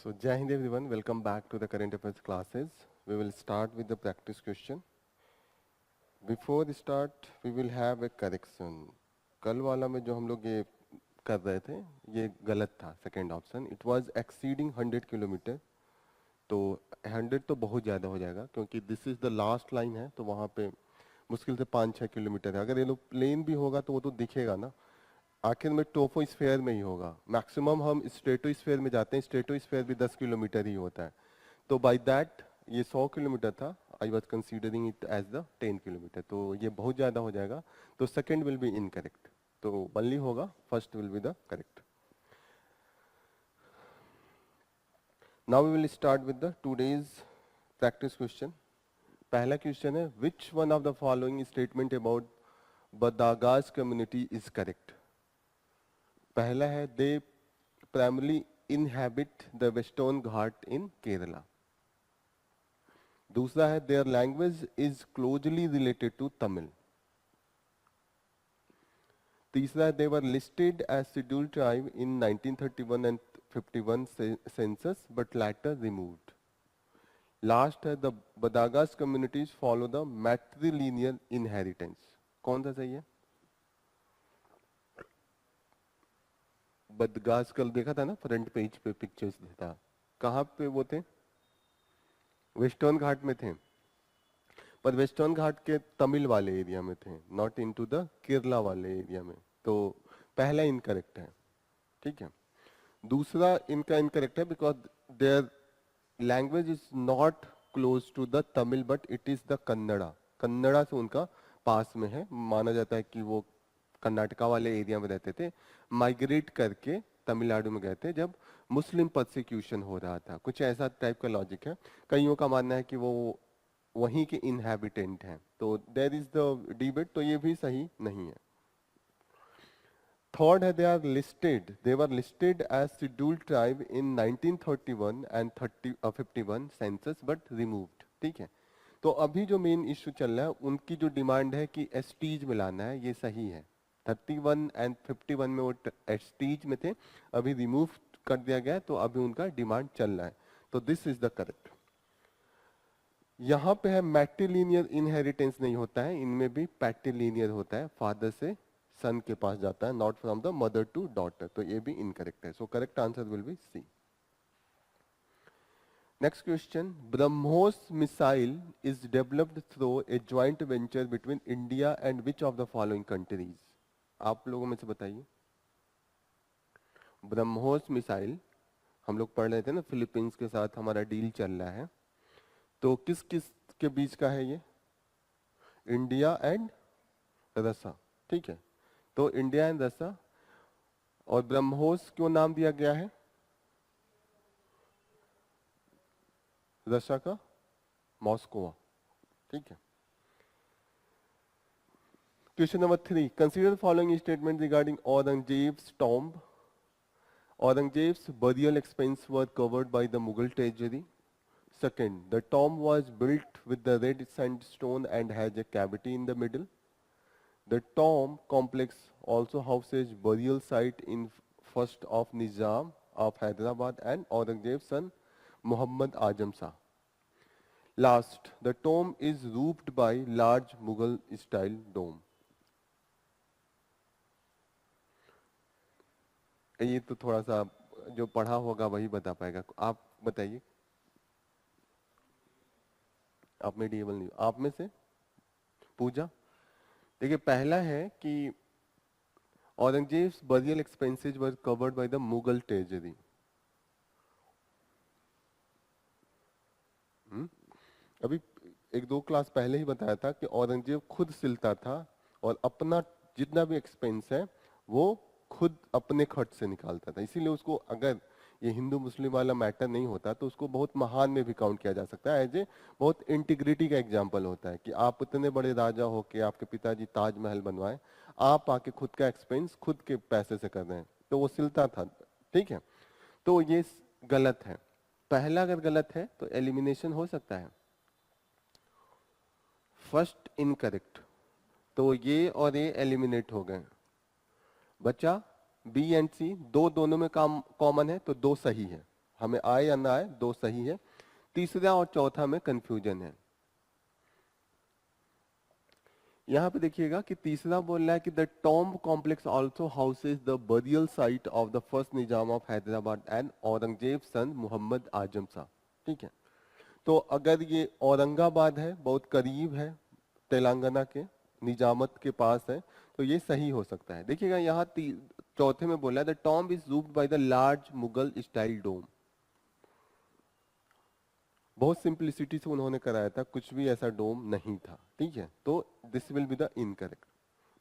So Jai Hind everyone, welcome back to the current affairs classes. We will start with the practice question. Before the start, we will have a correction. कल वाला में जो हम लोग ये कर रहे थे, ये गलत था second option. It was exceeding 100 kilometre. तो 100 तो बहुत ज़्यादा हो जाएगा क्योंकि this is the last line है, तो वहाँ पे मुश्किल से 5-6 किलोमीटर है. अगर ये लोग प्लेन भी होगा तो वो तो दिखेगा ना. आखिर में टोपोस्फेयर में ही होगा. मैक्सिमम हम स्ट्रेटोस्फेयर में जाते हैं, स्ट्रेटोस्फेयर भी 10 किलोमीटर ही होता है. तो बाय दैट ये 100 किलोमीटर था. I was considering it as the 10 kilometre. तो ये बहुत ज़्यादा हो जाएगा. तो सेकेंड विल बी इनकरेक्ट. तो ओनली होगा, first will be the correct. Now we will start with the today's practice question. पहला क्वेश्चन है, which one of the following statement about Badagas community is correct. पहला है, they primarily inhabit the Western Ghat in Kerala. दूसरा है, their language is closely related to Tamil. तीसरा है, they were listed as scheduled tribe in 1931 and 51 census but later removed. Last है, the Badagas communities follow the matrilineal inheritance. कौन सा सही है? बदगास कल देखा था ना, फ्रंट पेज पे पिक्चर्स था. कहाँ पे वो थे? वेस्टर्न घाट में थे, पर वेस्टर्न घाट के तमिल वाले एरिया में थे, नॉट इनटू द केरला वाले एरिया में. तो पहला इनकरेक्ट है. ठीक है. दूसरा इनका इनकरेक्ट है because their language is not close to the Tamil but it is the Kannada. Kannada से उनका पास में है. माना जाता है कि वो कर्नाटका वाले एरिया में रहते थे, माइग्रेट करके तमिलनाडु में गए थे जब मुस्लिम परसिक्यूशन हो रहा था. कुछ ऐसा टाइप का लॉजिक है. कईयों का मानना है कि वो वहीं के इनहैबिटेंट हैं. तो देयर इज द डिबेट. तो ये भी सही नहीं है. थर्ड है, they were listed as scheduled tribe in 1931 and 51 census but removed. ठीक है. तो अभी जो मेन इश्यू चल रहा है, उनकी जो डिमांड है कि एसटीज में लाना है, ये सही है. 31 एंड 51 में वो एसटीज में थे, अभी रिमूव कर दिया गया, तो अभी उनका डिमांड चल रहा है. तो दिस इज द करेक्ट. यहाँ पे है, मैट्रिलिनियर इनहेरिटेंस नहीं होता है, इनमें भी पैट्रिलिनियर होता है. फादर से सन के पास जाता है, not from the mother to daughter. तो ये भी इनकरेक्ट है. So correct answer will be C. Next question, BrahMos missile is developed through a joint venture between India and which of the following countries? आप लोगों में से बताइए. BrahMos missile हम लोग पढ़ रहे थे ना, फिलीपींस के साथ हमारा डील चल रहा है. तो किस किस के बीच का है ये? इंडिया एंड रसा. ठीक है. तो इंडिया एंड रसा. और ब्रह्मोस क्यों नाम दिया गया है? रशिया का मॉस्को. ठीक है. Question number 3, consider following statement regarding Aurangzeb's tomb. Aurangzeb's burial expense were covered by the Mughal treasury. Second, the tomb was built with the red sandstone and has a cavity in the middle. The tomb complex also houses burial site in first of Nizam of Hyderabad and Aurangzeb's son Muhammad Azam Shah. Last, the tomb is roofed by large Mughal style dome. ये तो थोड़ा सा जो पढ़ा होगा वही बता पाएगा. आप बताइए. आप में डीएबल नहीं, आप में से पूजा. देखिए, पहला है कि Aurangzeb's burial expenses were covered by the Mughal treasury. अभी 1-2 क्लास पहले ही बताया था कि औरंगजेब खुद सिलता था और अपना जितना भी एक्सपेंस है वो खुद अपने खर्च से निकालता था. इसीलिए उसको, अगर ये हिंदू मुस्लिम वाला मैटर नहीं होता तो उसको बहुत महान में भी काउंट किया जा सकता है. एज ए बहुत इंटीग्रिटी का एग्जाम्पल होता है कि आप इतने बड़े राजा हो के आपके पिताजी ताजमहल बनवाए, आप आके खुद का एक्सपेंस खुद के पैसे से कर रहे हैं. तो वो सिलता था. ठीक है. तो ये गलत है. पहला अगर गलत है तो एलिमिनेशन हो सकता है. First incorrect. तो ये और ये एलिमिनेट हो गए. बचा बी एंड सी. दोनों में काम कॉमन है, तो 2 सही है. हमें आए या ना आए, दो सही है। तीसरा और चौथा में कंफ्यूजन है। यहाँ पे देखिएगा कि तीसरा बोल रहा है कि the tomb complex also houses the burial site of the first Nizam of Hyderabad and Aurangzeb son Mohammad Azam Shah. ठीक है, तो अगर ये औरंगाबाद है, बहुत करीब है तेलंगाना के, निजामत के पास है, तो ये सही हो सकता है। देखिएगा यहाँ चौथे में बोला है the tomb is roofed by the large Mughal style dome. बहुत सिंपलिसिटी से उन्होंने कराया था, कुछ भी ऐसा डोम नहीं था। ठीक है, तो this will be the incorrect.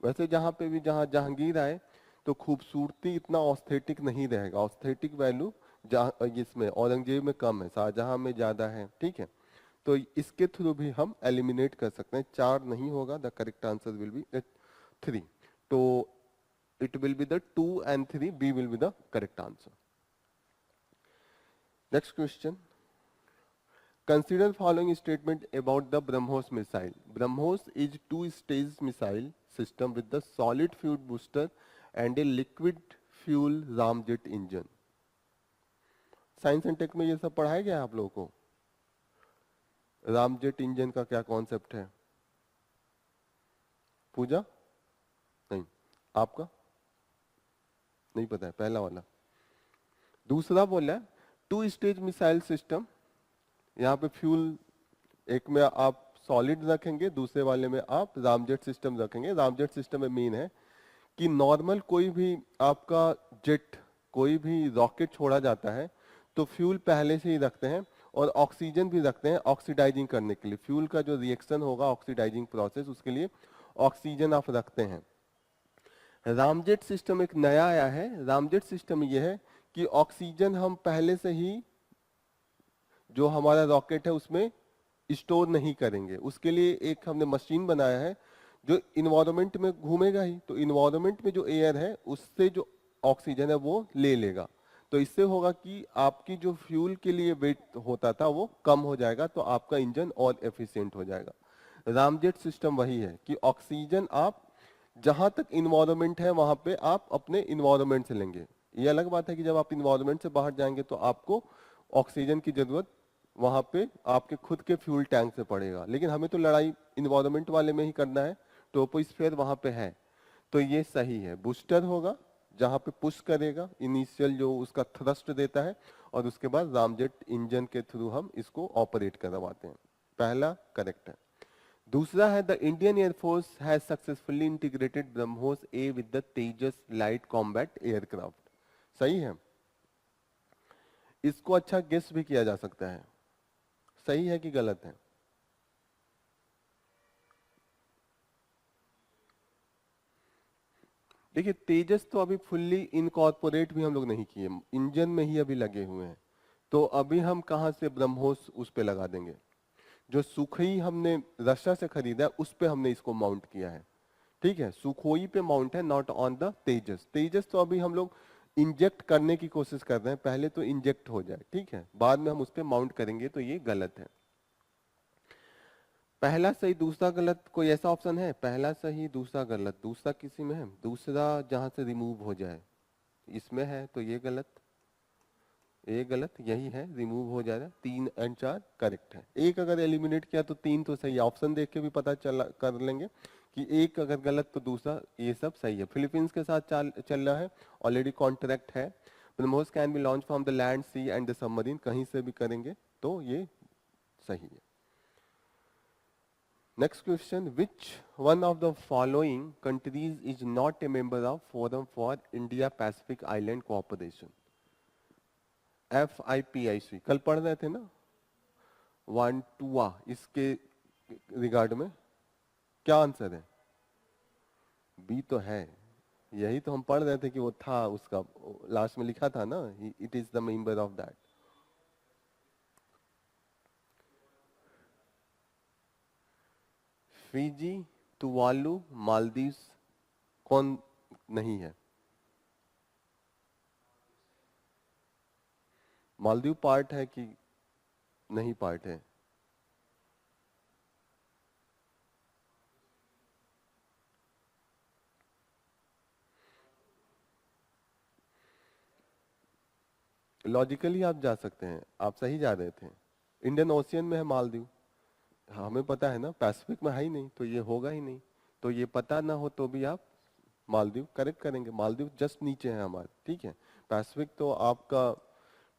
वैसे जहाँ पे भी, जहाँ जहांगीर आए तो खूबसूरती इतना ऑस्थेटिक नहीं रहेगा, ऑस्थेटिक वैल्यू जहाँ इसमें औरंगजेब में कम है, शाहजहां में ज्यादा है। ठीक है, तो इसके थ्रू भी हम एलिमिनेट कर सकते हैं। 4 नहीं होगा, the correct answer will be 3। तो it will be the 2 and 3, B will be the correct answer. Next question, consider following statement about the BrahMos missile. BrahMos is two-stage missile system with the solid fuel booster and a liquid fuel ramjet engine. Science and tech में ये सब पढ़ाया गया है आप लोगों को। Ramjet engine का क्या कॉन्सेप्ट है? पूजा नहीं, आपका नहीं पता है, पहला वाला। दूसरा बोला टू स्टेज मिसाइल सिस्टम, यहाँ पे फ्यूल एक में आप सॉलिड रखेंगे, दूसरे वाले में आप रामजेट सिस्टम रखेंगे। रामजेट सिस्टम में मेन है कि नॉर्मल कोई भी आपका जेट, कोई भी रॉकेट छोड़ा जाता है तो फ्यूल पहले से ही रखते हैं और ऑक्सीजन भी रखते हैं ऑक्सीडाइजिंग करने के लिए। फ्यूल का जो रिएक्शन होगा ऑक्सीडाइजिंग प्रोसेस, उसके लिए ऑक्सीजन आप रखते हैं। रामजेट सिस्टम एक नया आया है। रामजेट सिस्टम ये है कि ऑक्सीजन हम पहले से ही जो हमारा रॉकेट है उसमें स्टोर नहीं करेंगे। उसके लिए एक हमने मशीन बनाया है जो इन्वायरमेंट में घूमेगा ही, तो इन्वायरमेंट में जो एयर है उससे जो ऑक्सीजन है वो ले लेगा। तो इससे होगा कि आपकी जो फ्यूल के लिए वेट होता था वो कम हो जाएगा, तो आपका इंजन और एफिशिएंट हो जाएगा। रामजेट सिस्टम वही है कि ऑक्सीजन आप जहां तक इन्वायरमेंट है वहां पे आप अपने इन्वायरमेंट से लेंगे। ये अलग बात है कि जब आप इन्वायरमेंट से बाहर जाएंगे तो आपको ऑक्सीजन की जरूरत वहां पे आपके खुद के फ्यूल टैंक से पड़ेगा। लेकिन हमें तो लड़ाई इन्वायरमेंट वाले में ही करना है, ट्रोपोस्फीयर वहां पे है, तो ये सही है। बूस्टर होगा जहां पे पुश करेगा, इनिशियल जो उसका थ्रस्ट देता है, और उसके बाद रामजेट इंजन के थ्रू हम इसको ऑपरेट करवाते हैं। पहला करेक्ट है। दूसरा है the Indian air force has successfully integrated BrahMos A with the Tejas light combat aircraft. सही है। इसको अच्छा गेस भी किया जा सकता है, सही है कि गलत है? देखिए तेजस तो अभी फुल्ली इनकॉर्पोरेट भी हम लोग नहीं किए, इंजन में ही अभी लगे हुए हैं। तो अभी हम कहां से ब्रह्मोस उस पे लगा देंगे? जो सुखोई हमने रशिया से खरीदा है उस पे हमने इसको माउंट किया है। ठीक है, सुखोई पे माउंट है, नॉट ऑन द तेजस। तेजस तो अभी हम लोग इंजेक्ट करने की कोशिश कर रहे हैं, पहले तो इंजेक्ट हो जाए, ठीक है, बाद में हम उस पे माउंट करेंगे, तो ये गलत है। पहला सही दूसरा गलत, कोई ऐसा ऑप्शन है? पहला सही दूसरा गलत, दूसरा किसी में है? दूसरा जहां से रिमूव हो जाए इसमें है, तो ये गलत, ये गलत, यही है, रिमूव हो जाएगा। 3 और 4 करेक्ट है। एक अगर एलिमिनेट किया तो 3 तो सही। ऑप्शन देख के भी पता चला कर लेंगे कि एक अगर गलत तो दूसरा, ये सब सही है। फिलीपींस के साथ चल रहा है, ऑलरेडी कॉन्ट्रैक्ट है। BrahMos can be launch from the land, sea and the submarine, कहीं से भी करेंगे तो ये सही है। Next question, which one of the following countries is not a member of Forum for India-Pacific Island Cooperation? FIPIC, कल पढ़ रहे थे ना, वांटुआ, इसके रिगार्ड में क्या आंसर है? बी तो है, यही तो हम पढ़ रहे थे कि वो था, उसका लास्ट में लिखा था ना, it is the member of that. Fiji, Tuvalu, Maldives, कौन नहीं है? मालदीव पार्ट है कि नहीं पार्ट है? लॉजिकली आप जा सकते हैं, आप सही जा रहे थे। इंडियन ओशियन में है मालदीव, हमें पता है ना, पैसिफिक में है ही नहीं, तो ये होगा ही नहीं। तो ये पता ना हो तो भी आप मालदीव करेक्ट करेंगे। मालदीव जस्ट नीचे है हमारे, ठीक है। पैसिफिक तो आपका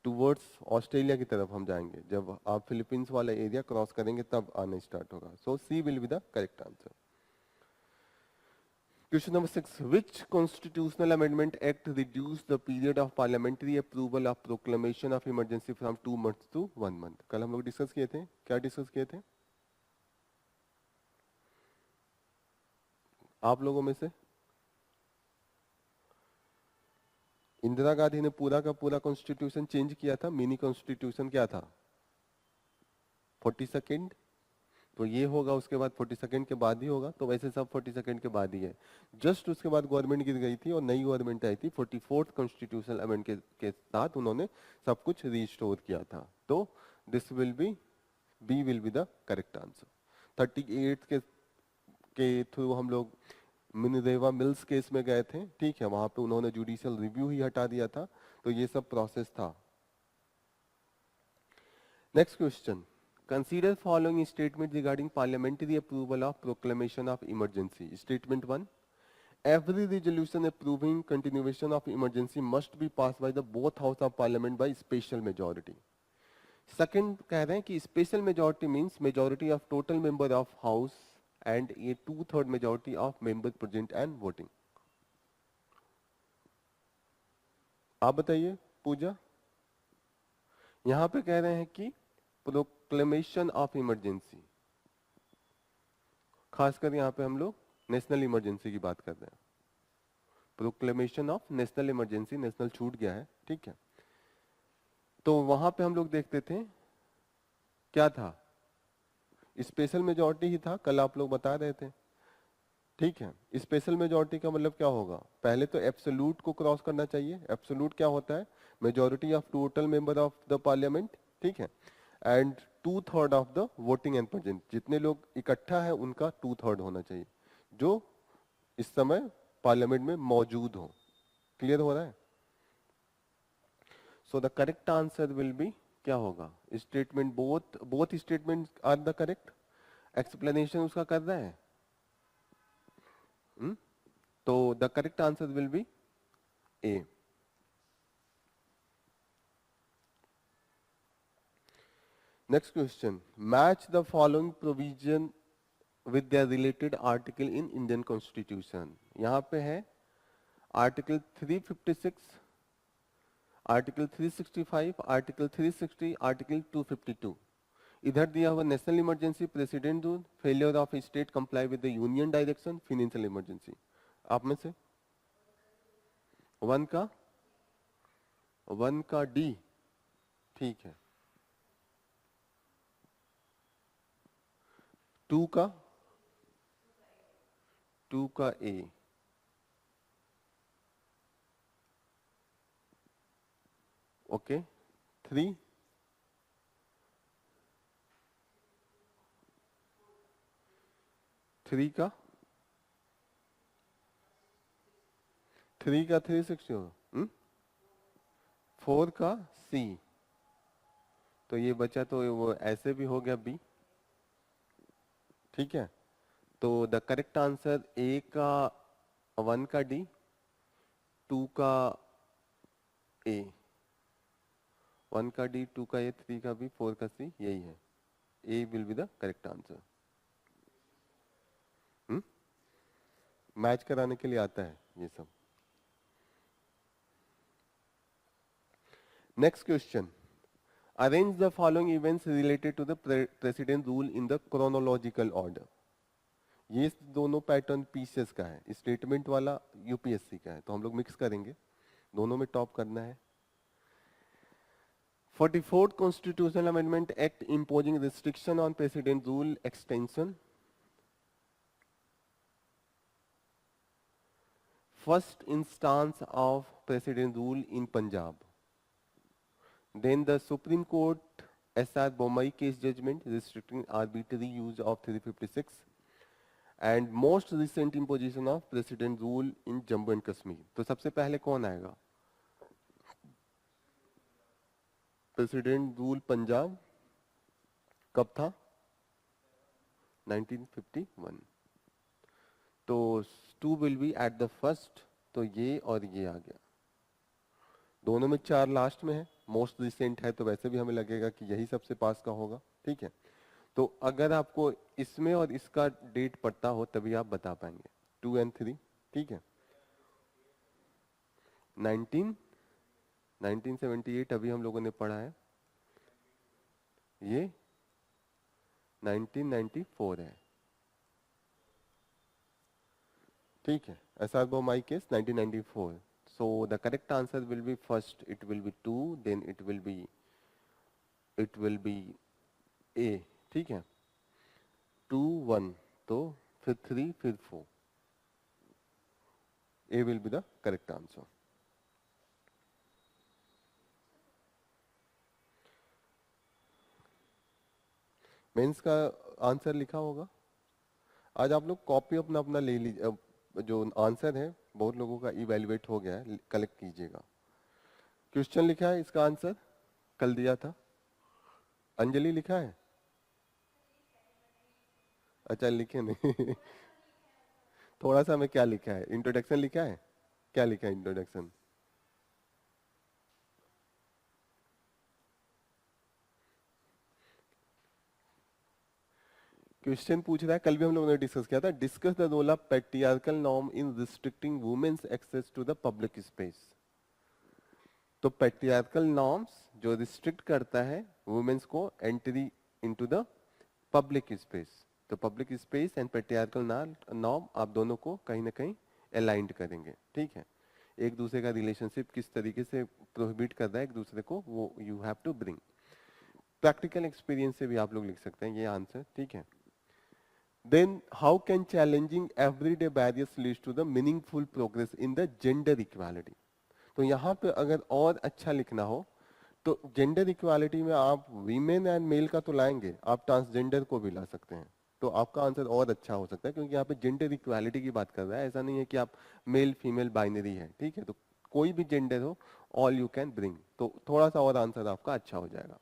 टूवर्ड्स ऑस्ट्रेलिया की तरफ हम जाएंगे, जब आप फिलीपींस वाला एरिया क्रॉस करेंगे तब आना स्टार्ट होगा। So C will be the correct answer. Question number 6. Which constitutional amendment act reduced the period of parliamentary approval of proclamation of emergency from 2 months to 1 month? कल हम लोग discuss किए थे, क्या डिस्कस किए थे आप लोगों में से? इंदिरा गांधी ने पूरा का पूरा कॉन्स्टिट्यूशन चेंज किया था। मिनी कॉन्स्टिट्यूशन क्या था? 42nd। तो ये होगा, उसके बाद 42nd के बाद ही होगा, तो वैसे सब 42nd के बाद ही है। जस्ट उसके बाद गवर्नमेंट गिर गई थी और नई गवर्नमेंट आई थी। 44th कॉन्स्टिट्यूशनल अमेंडमेंट के साथ उन्होंने सब कुछ रिस्टोर किया था। तो this will be, B will be the correct answer. 38 के थ्रू हम लोग मिनरेवा मिल्स केस में गए थे, ठीक है। वहां पे उन्होंने जुडिशियल रिव्यू ही हटा दिया था, तो ये सब प्रोसेस था। Next question, consider following statement regarding parliamentary approval of proclamation of emergency. Statement 1, every resolution approving continuation of emergency must be passed by the both house of parliament by special majority. Second कह रहे हैं कि special majority means majority of total member of house and a 2/3 majority of members present and voting. आप बताइए पूजा। यहाँ पे कह रहे हैं कि प्रोक्लेमेशन ऑफ इमरजेंसी, खासकर यहाँ पे हम लोग नेशनल इमरजेंसी की बात कर रहे हैं। Proclamation of national emergency, national छूट गया है, ठीक है। तो वहां पे हम लोग देखते थे क्या था, स्पेशल मेजॉरिटी ही था, कल आप लोग बता रहे थे, ठीक है। स्पेशल मेजॉरिटी का मतलब क्या होगा? पहले तो एब्सोल्यूट को क्रॉस करना चाहिए। एब्सोल्यूट क्या होता है? Majority of total member of the parliament, ठीक है, and 2/3 of the voting and present. जितने लोग इकट्ठा है उनका 2/3 होना चाहिए जो इस समय पार्लियामेंट में मौजूद हो। क्लियर हो रहा है? So the correct answer will be, क्या होगा? Statement, both statement are the correct. Explanation उसका कर रहा है। तो the correct answer will be A. Next question, match the following provision with the related article in Indian constitution. यहां पे है आर्टिकल 356, आर्टिकल 365, आर्टिकल 360, आर्टिकल 252। इधर दिया हुआ national emergency, president rule, failure of state comply with the union direction, financial emergency. आप में से one का डी, ठीक है। टू का ए, ओके। थ्री का 360 होगा। 4 का सी, तो ये बचा, तो वो ऐसे भी हो गया बी, ठीक है। तो द करेक्ट आंसर ए का 1 का डी, 2 का ए, 1 का डी, 2 का ए, 3 का बी, 4 का सी, यही है। A will be the correct answer. Match कराने के लिए आता है ये सब। Next question, arrange the following events related to the president rule in the chronological order. ये दोनों पैटर्न पीसीएस का है, स्टेटमेंट वाला यूपीएससी का है, तो हम लोग मिक्स करेंगे, दोनों में टॉप करना है। 44th Constitutional Amendment Act imposing restriction on President rule extension. First instance of President rule in Punjab. Then the Supreme Court SR Bommai case judgment restricting arbitrary use of 356. And most recent imposition of President rule in Jammu and Kashmir. तो सबसे पहले कौन आएगा? President rule Punjab कब था? 1951। तो 2 will be at the first, तो ये और ये आ गया। दोनों में 4 लास्ट में है, मोस्ट रिसेंट है, तो वैसे भी हमें लगेगा कि यही सबसे पास का होगा। ठीक है, तो अगर आपको इसमें और इसका डेट पता हो तभी आप बता पाएंगे 2 और 3। ठीक है, 1978 अभी हम लोगों ने पढ़ा है, ये 1994 है। ठीक है, as per my case 1994. So the correct answer will be first it will be 2, then it will be A। ठीक है, 2 1, तो फिर 3, फिर 4, A will be the correct answer। Mains का आंसर लिखा होगा। आज आप लोग कॉपी अपना अपना ले लीजिए, जो आंसर है बहुत लोगों का इवैल्यूएट हो गया है, कलेक्ट कीजिएगा। क्वेश्चन लिखा है, इसका आंसर कल दिया था। अंजलि लिखा है? अच्छा लिखे नहीं थोड़ा सा में क्या लिखा है, इंट्रोडक्शन लिखा है? क्या लिखा है इंट्रोडक्शन? क्वेश्चन पूछ रहा है, कल भी हम लोगों ने डिस्कस किया था, discuss the role of patriarchal norm in restricting women's access to the public space. तो पैट्रियार्कल नॉर्म्स जो रिस्ट्रिक्ट करता है वुमेन्स को entry into the public space, तो public space and patriarchal norm आप दोनों को कहीं ना कहीं अलाइंड करेंगे। ठीक है, एक दूसरे का रिलेशनशिप किस तरीके से प्रोहिबिट कर रहा है एक दूसरे को, वो you have to bring. Practical experience से भी आप लोग लिख सकते हैं ये आंसर। ठीक है, then how can challenging everyday barriers lead to the meaningful progress in the gender equality। तो यहाँ पे अगर और अच्छा लिखना हो तो जेंडर इक्वालिटी में आप वीमेन एंड मेल का तो लाएंगे, आप ट्रांसजेंडर को भी ला सकते हैं, तो आपका आंसर और अच्छा हो सकता है, क्योंकि यहाँ पे जेंडर इक्वालिटी की बात कर रहा है। ऐसा नहीं है कि आप मेल फीमेल बाइनरी है। ठीक है, तो कोई भी जेंडर हो, ऑल यू कैन ब्रिंग, तो थोड़ा सा और आंसर आपका अच्छा हो जाएगा।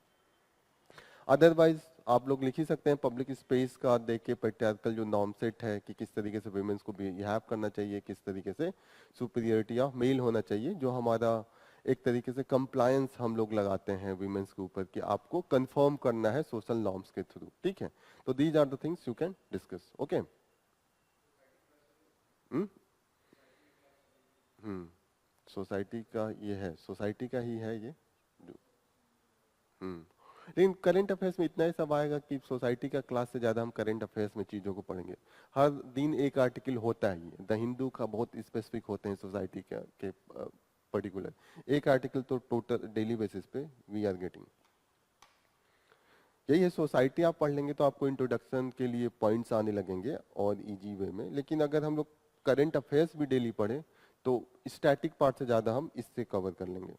अदरवाइज आप लोग लिख ही सकते हैं पब्लिक स्पेस का देख के पैट्रियार्कल जो नॉर्म सेट है कि किस तरीके से वुमेन्स को बिहेव करना चाहिए, किस तरीके से सुपीरियरिटी ऑफ मेल होना चाहिए, जो हमारा एक तरीके से कंप्लायंस हम लोग लगाते हैं वुमेन्स के ऊपर कि आपको कंफर्म करना है सोशल नॉर्म्स के थ्रू। ठीक है, तो these are the things you can discuss. Okay, society का ये है, सोसाइटी का ही है ये। हम्म, लेकिन करंट अफेयर्स में इतना ही सब आएगा कि सोसाइटी का क्लास से ज्यादा हम करंट अफेयर्स में चीजों को पढ़ेंगे। हर दिन एक आर्टिकल होता है, ये द हिंदू का बहुत स्पेसिफिक होते हैं सोसाइटी के पर्टिकुलर, एक आर्टिकल तो टोटल डेली बेसिस पे वी आर गेटिंग। यही है, सोसाइटी आप पढ़ लेंगे तो आपको इंट्रोडक्शन के लिए पॉइंट्स आने लगेंगे और इजी वे में, लेकिन अगर हम लोग करंट अफेयर्स भी डेली पढ़े तो स्टैटिक पार्ट से ज्यादा हम इससे कवर कर लेंगे।